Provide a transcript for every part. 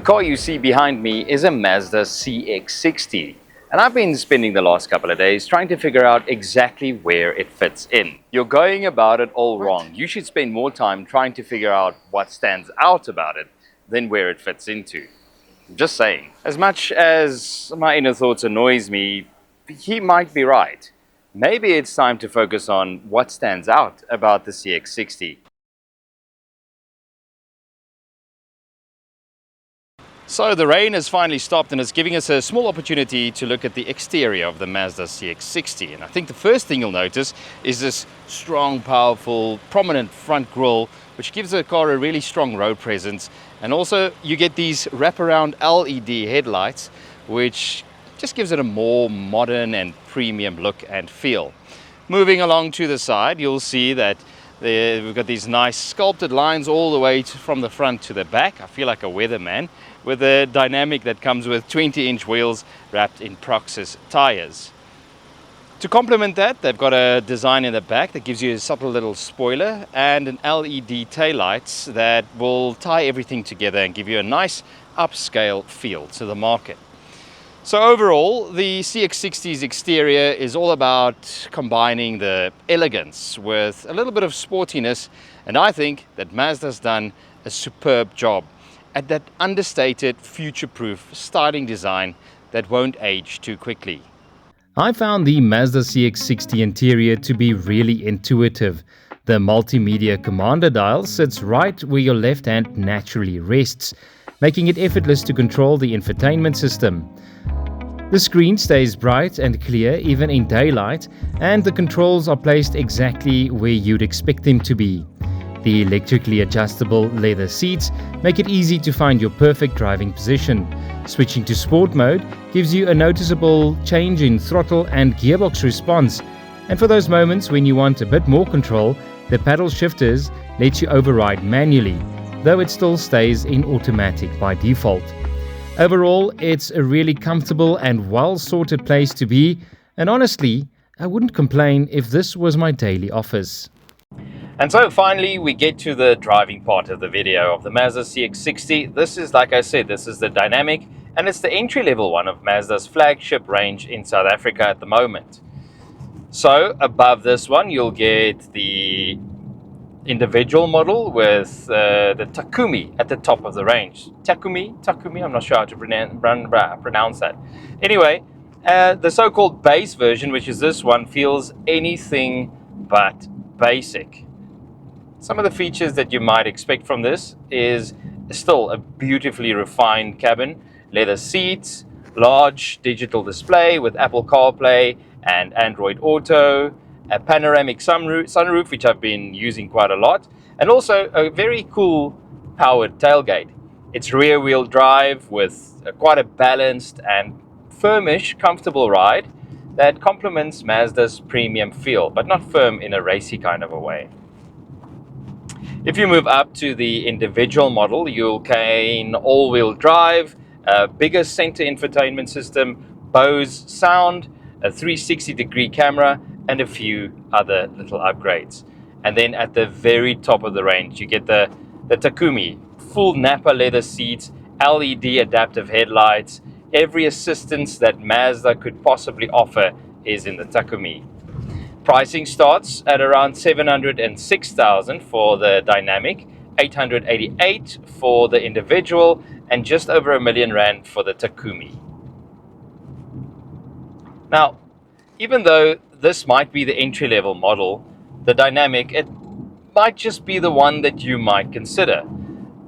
The car you see behind me is a Mazda CX-60, and I've been spending the last couple of days trying to figure out exactly where it fits in. You're going about it all wrong. You should spend more time trying to figure out what stands out about it than where it fits into. Just saying. As much as my inner thoughts annoys me, he might be right. Maybe it's time to focus on what stands out about the CX-60. So the rain has finally stopped and it's giving us a small opportunity to look at the exterior of the Mazda CX-60. And I think the first thing you'll notice is this strong, powerful, prominent front grille, which gives the car a really strong road presence. And also you get these wraparound LED headlights, which just gives it a more modern and premium look and feel. Moving along to the side, you'll see that we've got these nice sculpted lines all the way from the front to the back. I feel like a weatherman, with a dynamic that comes with 20-inch wheels wrapped in Proxys tires. To complement that, they've got a design in the back that gives you a subtle little spoiler and an LED taillights that will tie everything together and give you a nice upscale feel to the market. So overall, the CX-60's exterior is all about combining the elegance with a little bit of sportiness, and I think that Mazda's done a superb job at that understated, future-proof styling design that won't age too quickly. I found the Mazda CX-60 interior to be really intuitive. The multimedia commander dial sits right where your left hand naturally rests, making it effortless to control the infotainment system. The screen stays bright and clear even in daylight, and the controls are placed exactly where you'd expect them to be. The electrically adjustable leather seats make it easy to find your perfect driving position. Switching to sport mode gives you a noticeable change in throttle and gearbox response. And for those moments when you want a bit more control, the paddle shifters let you override manually, though it still stays in automatic by default. Overall, it's a really comfortable and well-sorted place to be, and honestly, I wouldn't complain if this was my daily office. And so finally we get to the driving part of the video of the Mazda CX-60. This is, like I said, this is the dynamic, and it's the entry-level one of Mazda's flagship range in South Africa at the moment. So above this one you'll get the individual model with the Takumi at the top of the range. Takumi, I'm not sure how to pronounce that. Anyway, the so-called base version, which is this one, feels anything but basic. Some of the features that you might expect from this is still a beautifully refined cabin, leather seats, large digital display with Apple CarPlay and Android Auto, a panoramic sunroof, which I've been using quite a lot, and also a very cool powered tailgate. It's rear-wheel drive with quite a balanced and firmish, comfortable ride that complements Mazda's premium feel, but not firm in a racy kind of a way. If you move up to the individual model, you'll gain all-wheel drive, a bigger center infotainment system, Bose sound, a 360-degree camera, and a few other little upgrades. And then at the very top of the range, you get the Takumi, full Napa leather seats, LED adaptive headlights. Every assistance that Mazda could possibly offer is in the Takumi. Pricing starts at around 706,000 for the dynamic, 888 for the individual, and just over R1 million for the Takumi. Now, even though this might be the entry-level model, the dynamic, it might just be the one that you might consider.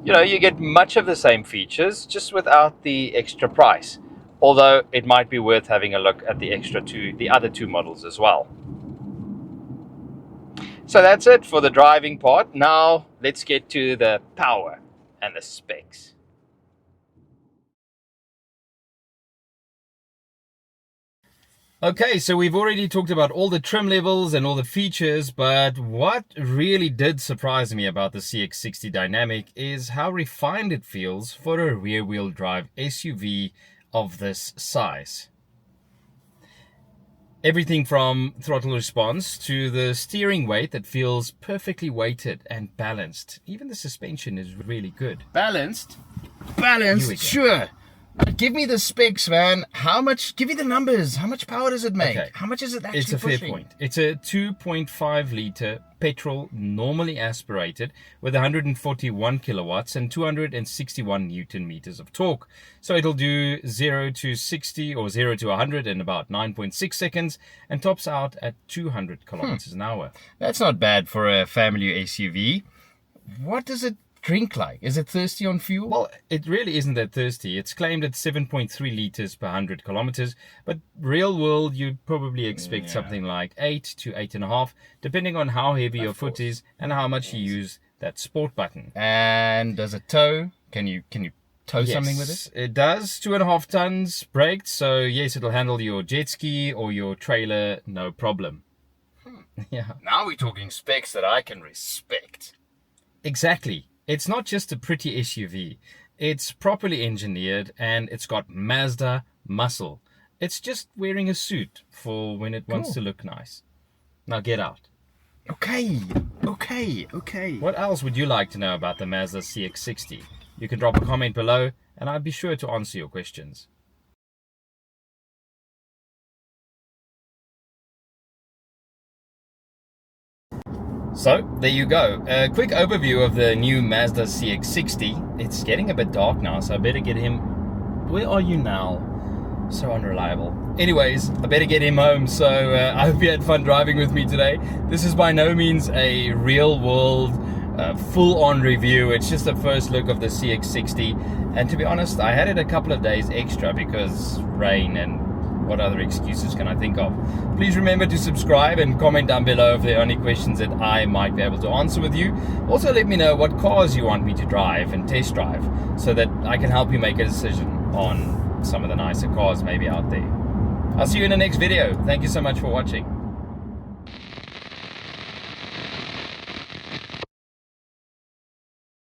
You know, you get much of the same features, just without the extra price. Although it might be worth having a look at the other two models as well. So that's it for the driving part. Now let's get to the power and the specs. Okay, so we've already talked about all the trim levels and all the features, but what really did surprise me about the CX-60 Dynamic is how refined it feels for a rear-wheel drive SUV of this size. Everything from throttle response to the steering weight that feels perfectly weighted and balanced. Even the suspension is really good. Balanced? Balanced, sure. But give me the specs, man. How much? Give me the numbers. How much power does it make? Okay. How much is it actually It's a pushing? fair point. It's a 2.5 litre petrol, normally aspirated, with 141 kilowatts and 261 newton meters of torque. So it'll do 0 to 60 or 0 to 100 in about 9.6 seconds and tops out at 200 kilometers an hour. That's not bad for a family SUV. What does it drink like? Is it thirsty on fuel? Well, it really isn't that thirsty. It's claimed at 7.3 liters per 100 kilometers, but real world, you'd probably expect something like 8 to 8.5, depending on how heavy your foot is and how much you use that sport button. And does it tow? Can you tow something with it? It does. 2.5 tons braked, so yes, it'll handle your jet ski or your trailer, no problem. Yeah. Now we're talking specs that I can respect. Exactly. It's not just a pretty SUV. It's properly engineered and it's got Mazda muscle. It's just wearing a suit for when it wants to look nice. Now get out. Okay. What else would you like to know about the Mazda CX-60? You can drop a comment below and I'll be sure to answer your questions. So, there you go. A quick overview of the new Mazda CX-60. It's getting a bit dark now, so I better get him... Where are you now? So unreliable. Anyways, I better get him home, so I hope you had fun driving with me today. This is by no means a real-world, full-on review. It's just a first look of the CX-60. And to be honest, I had it a couple of days extra because rain and what other excuses can I think of? Please remember to subscribe and comment down below if there are any questions that I might be able to answer with you. Also let me know what cars you want me to drive and test drive so that I can help you make a decision on some of the nicer cars maybe out there. I'll see you in the next video. Thank you so much for watching.